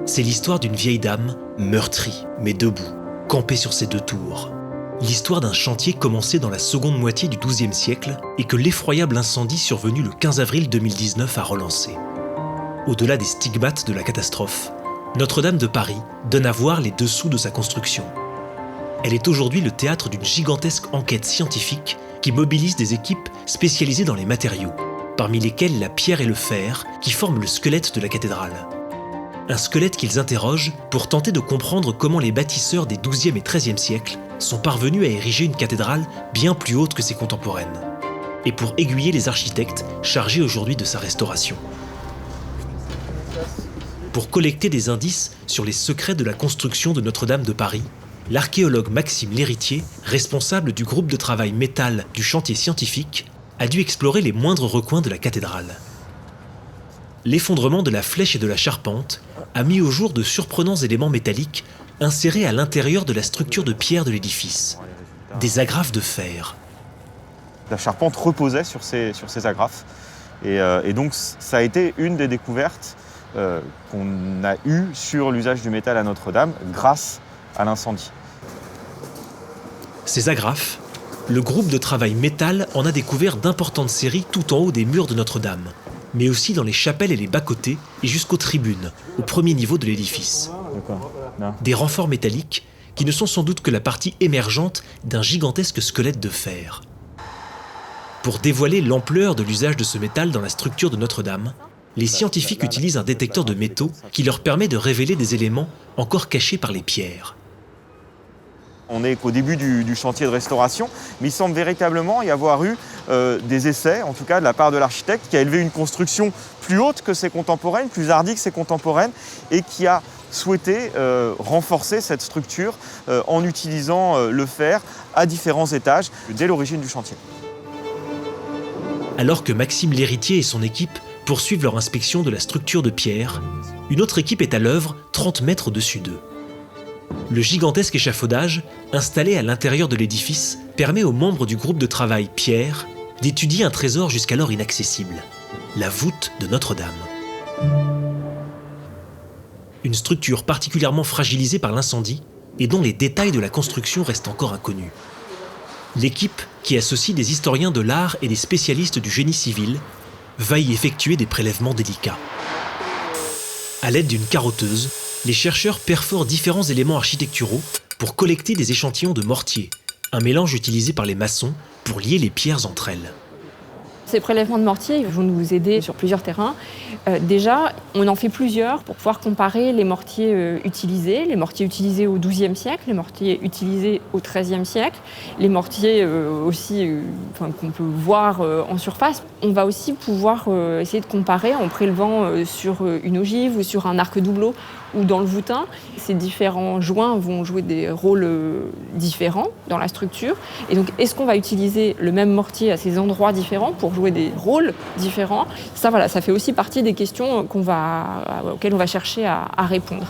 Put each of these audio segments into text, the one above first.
C'est l'histoire d'une vieille dame, meurtrie, mais debout, campée sur ses deux tours. L'histoire d'un chantier commencé dans la seconde moitié du XIIe siècle et que l'effroyable incendie survenu le 15 avril 2019 a relancé. Au-delà des stigmates de la catastrophe, Notre-Dame de Paris donne à voir les dessous de sa construction. Elle est aujourd'hui le théâtre d'une gigantesque enquête scientifique qui mobilise des équipes spécialisées dans les matériaux, parmi lesquels la pierre et le fer qui forment le squelette de la cathédrale. Un squelette qu'ils interrogent pour tenter de comprendre comment les bâtisseurs des XIIe et XIIIe siècles sont parvenus à ériger une cathédrale bien plus haute que ses contemporaines, et pour aiguiller les architectes chargés aujourd'hui de sa restauration. Pour collecter des indices sur les secrets de la construction de Notre-Dame de Paris, l'archéologue Maxime Lhéritier, responsable du groupe de travail métal du chantier scientifique, a dû explorer les moindres recoins de la cathédrale. L'effondrement de la flèche et de la charpente a mis au jour de surprenants éléments métalliques insérés à l'intérieur de la structure de pierre de l'édifice. Des agrafes de fer. La charpente reposait sur ces agrafes. Et donc ça a été une des découvertes qu'on a eues sur l'usage du métal à Notre-Dame grâce à l'incendie. Ces agrafes, le groupe de travail métal en a découvert d'importantes séries tout en haut des murs de Notre-Dame, mais aussi dans les chapelles et les bas-côtés et jusqu'aux tribunes, au premier niveau de l'édifice. Des renforts métalliques qui ne sont sans doute que la partie émergente d'un gigantesque squelette de fer. Pour dévoiler l'ampleur de l'usage de ce métal dans la structure de Notre-Dame, les scientifiques utilisent un détecteur de métaux qui leur permet de révéler des éléments encore cachés par les pierres. On est qu'au début du chantier de restauration, mais il semble véritablement y avoir eu des essais, en tout cas de la part de l'architecte, qui a élevé une construction plus haute que ses contemporaines, plus hardie que ses contemporaines, et qui a souhaité renforcer cette structure en utilisant le fer à différents étages dès l'origine du chantier. Alors que Maxime Lhéritier et son équipe poursuivent leur inspection de la structure de pierre, une autre équipe est à l'œuvre 30 mètres au-dessus d'eux. Le gigantesque échafaudage, installé à l'intérieur de l'édifice, permet aux membres du groupe de travail Pierre d'étudier un trésor jusqu'alors inaccessible, la voûte de Notre-Dame. Une structure particulièrement fragilisée par l'incendie et dont les détails de la construction restent encore inconnus. L'équipe, qui associe des historiens de l'art et des spécialistes du génie civil, va y effectuer des prélèvements délicats. À l'aide d'une carotteuse, les chercheurs perforent différents éléments architecturaux pour collecter des échantillons de mortier, un mélange utilisé par les maçons pour lier les pierres entre elles. Ces prélèvements de mortier vont nous aider sur plusieurs terrains. Déjà, on en fait plusieurs pour pouvoir comparer les mortiers utilisés au XIIe siècle, les mortiers utilisés au XIIIe siècle, les mortiers aussi qu'on peut voir en surface. On va aussi pouvoir essayer de comparer en prélevant sur une ogive ou sur un arc doubleau ou dans le voûtin. Ces différents joints vont jouer des rôles différents dans la structure. Et donc, est-ce qu'on va utiliser le même mortier à ces endroits différents pour jouer des rôles différents ? Ça fait aussi partie des questions auxquelles on va chercher à répondre.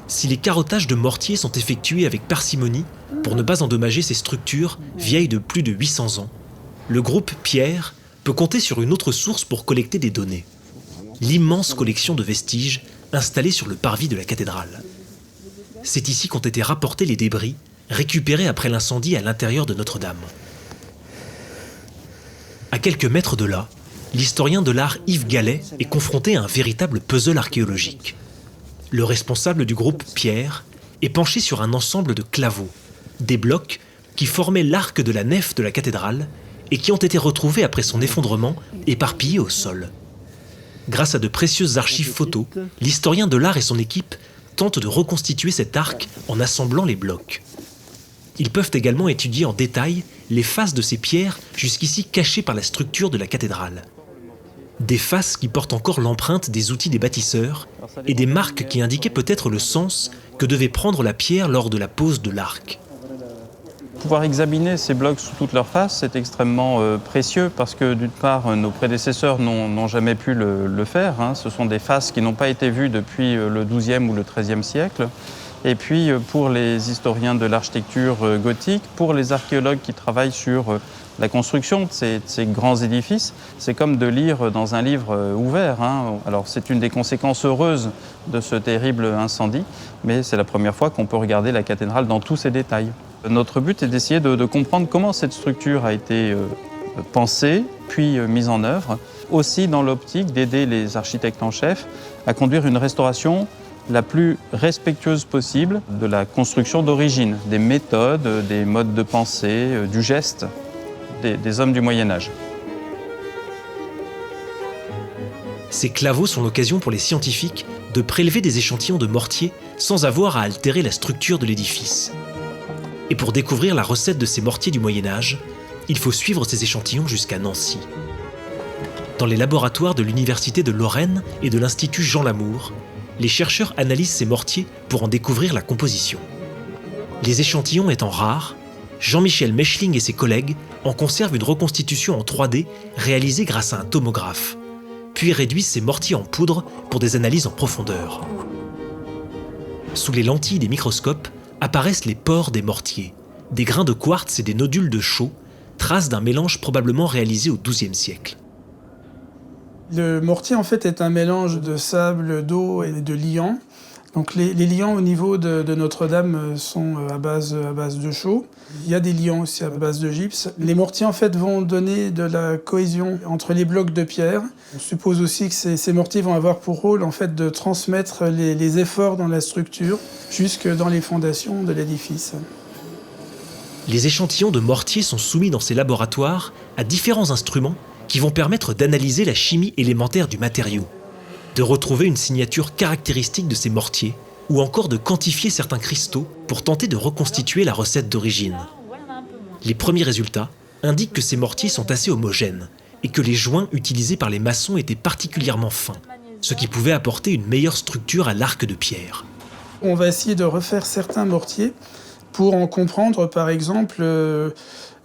Si les carottages de mortier sont effectués avec parcimonie pour ne pas endommager ces structures vieilles de plus de 800 ans, le groupe Pierre peut compter sur une autre source pour collecter des données. L'immense collection de vestiges installée sur le parvis de la cathédrale. C'est ici qu'ont été rapportés les débris récupérés après l'incendie à l'intérieur de Notre-Dame. À quelques mètres de là, l'historien de l'art Yves Gallet est confronté à un véritable puzzle archéologique. Le responsable du groupe Pierre est penché sur un ensemble de claveaux, des blocs qui formaient l'arc de la nef de la cathédrale et qui ont été retrouvés après son effondrement éparpillés au sol. Grâce à de précieuses archives photos, l'historien de l'art et son équipe tentent de reconstituer cet arc en assemblant les blocs. Ils peuvent également étudier en détail les faces de ces pierres jusqu'ici cachées par la structure de la cathédrale. Des faces qui portent encore l'empreinte des outils des bâtisseurs et des marques qui indiquaient peut-être le sens que devait prendre la pierre lors de la pose de l'arc. Pouvoir examiner ces blocs sous toutes leurs faces, c'est extrêmement précieux parce que d'une part, nos prédécesseurs n'ont jamais pu le faire. Ce sont des faces qui n'ont pas été vues depuis le XIIe ou le XIIIe siècle. Et puis pour les historiens de l'architecture gothique, pour les archéologues qui travaillent sur la construction de ces grands édifices, c'est comme de lire dans un livre ouvert. Alors c'est une des conséquences heureuses de ce terrible incendie, mais c'est la première fois qu'on peut regarder la cathédrale dans tous ses détails. Notre but est d'essayer de comprendre comment cette structure a été pensée, puis mise en œuvre, aussi dans l'optique d'aider les architectes en chef à conduire une restauration la plus respectueuse possible de la construction d'origine, des méthodes, des modes de pensée, du geste des hommes du Moyen-Âge. Ces claveaux sont l'occasion pour les scientifiques de prélever des échantillons de mortier sans avoir à altérer la structure de l'édifice. Et pour découvrir la recette de ces mortiers du Moyen-Âge, il faut suivre ces échantillons jusqu'à Nancy. Dans les laboratoires de l'Université de Lorraine et de l'Institut Jean Lamour, les chercheurs analysent ces mortiers pour en découvrir la composition. Les échantillons étant rares, Jean-Michel Mechling et ses collègues en conservent une reconstitution en 3D réalisée grâce à un tomographe, puis réduisent ces mortiers en poudre pour des analyses en profondeur. Sous les lentilles des microscopes apparaissent les pores des mortiers, des grains de quartz et des nodules de chaux, traces d'un mélange probablement réalisé au XIIe siècle. Le mortier en fait est un mélange de sable, d'eau et de liant. Donc les liants au niveau de Notre-Dame sont à base de chaux. Il y a des liants aussi à base de gypse. Les mortiers en fait vont donner de la cohésion entre les blocs de pierre. On suppose aussi que ces mortiers vont avoir pour rôle en fait de transmettre les efforts dans la structure jusque dans les fondations de l'édifice. Les échantillons de mortier sont soumis dans ces laboratoires à différents instruments qui vont permettre d'analyser la chimie élémentaire du matériau, de retrouver une signature caractéristique de ces mortiers, ou encore de quantifier certains cristaux pour tenter de reconstituer la recette d'origine. Les premiers résultats indiquent que ces mortiers sont assez homogènes et que les joints utilisés par les maçons étaient particulièrement fins, ce qui pouvait apporter une meilleure structure à l'arc de pierre. On va essayer de refaire certains mortiers pour en comprendre par exemple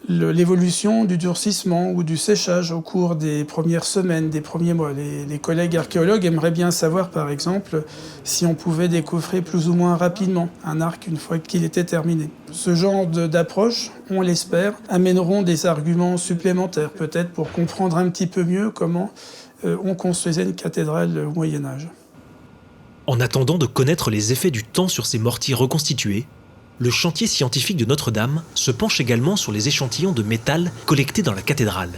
l'évolution du durcissement ou du séchage au cours des premières semaines, des premiers mois. Les collègues archéologues aimeraient bien savoir, par exemple, si on pouvait décoffrer plus ou moins rapidement un arc une fois qu'il était terminé. Ce genre d'approche, on l'espère, amèneront des arguments supplémentaires, peut-être pour comprendre un petit peu mieux comment on construisait une cathédrale au Moyen-Âge. En attendant de connaître les effets du temps sur ces mortiers reconstitués, le chantier scientifique de Notre-Dame se penche également sur les échantillons de métal collectés dans la cathédrale.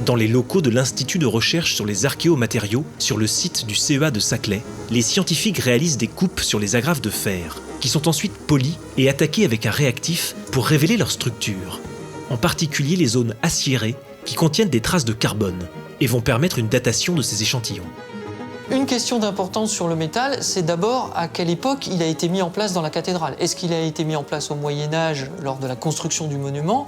Dans les locaux de l'Institut de recherche sur les archéomatériaux, sur le site du CEA de Saclay, les scientifiques réalisent des coupes sur les agrafes de fer, qui sont ensuite polies et attaquées avec un réactif pour révéler leur structure, en particulier les zones aciérées qui contiennent des traces de carbone et vont permettre une datation de ces échantillons. Une question d'importance sur le métal, c'est d'abord à quelle époque il a été mis en place dans la cathédrale. Est-ce qu'il a été mis en place au Moyen-Âge lors de la construction du monument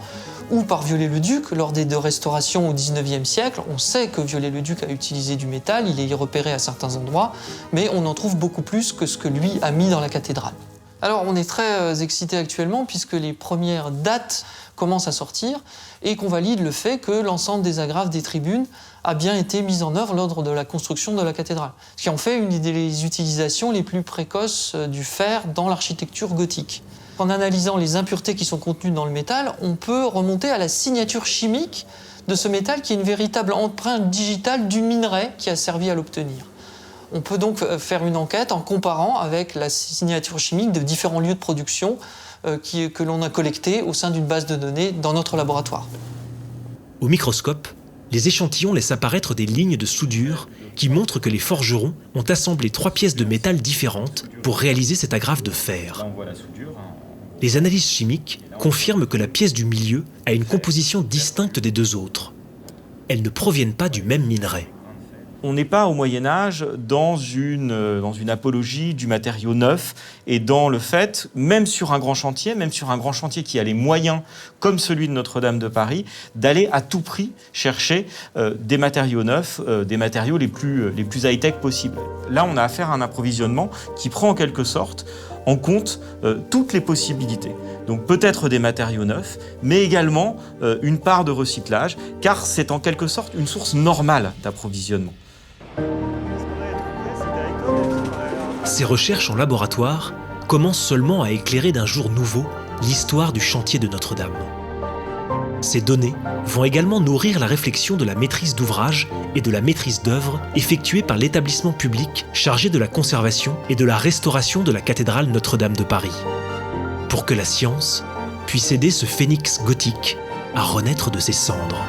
ou par Viollet-le-Duc lors des deux restaurations au XIXe siècle? On sait que Viollet-le-Duc a utilisé du métal, il est repéré à certains endroits, mais on en trouve beaucoup plus que ce que lui a mis dans la cathédrale. Alors on est très excités actuellement puisque les premières dates commencent à sortir et qu'on valide le fait que l'ensemble des agrafes des tribunes a bien été mise en œuvre lors de la construction de la cathédrale. Ce qui en fait une des utilisations les plus précoces du fer dans l'architecture gothique. En analysant les impuretés qui sont contenues dans le métal, on peut remonter à la signature chimique de ce métal qui est une véritable empreinte digitale du minerai qui a servi à l'obtenir. On peut donc faire une enquête en comparant avec la signature chimique de différents lieux de production que l'on a collectés au sein d'une base de données dans notre laboratoire. Au microscope, les échantillons laissent apparaître des lignes de soudure qui montrent que les forgerons ont assemblé 3 pièces de métal différentes pour réaliser cette agrafe de fer. Les analyses chimiques confirment que la pièce du milieu a une composition distincte des 2 autres. Elles ne proviennent pas du même minerai. On n'est pas au Moyen-Âge dans une apologie du matériau neuf et dans le fait, même sur un grand chantier qui a les moyens, comme celui de Notre-Dame de Paris, d'aller à tout prix chercher des matériaux neufs, des matériaux les plus high-tech possibles. Là, on a affaire à un approvisionnement qui prend en quelque sorte en compte toutes les possibilités. Donc peut-être des matériaux neufs, mais également une part de recyclage, car c'est en quelque sorte une source normale d'approvisionnement. Ces recherches en laboratoire commence seulement à éclairer d'un jour nouveau l'histoire du chantier de Notre-Dame. Ces données vont également nourrir la réflexion de la maîtrise d'ouvrage et de la maîtrise d'œuvre effectuée par l'établissement public chargé de la conservation et de la restauration de la cathédrale Notre-Dame de Paris, pour que la science puisse aider ce phénix gothique à renaître de ses cendres.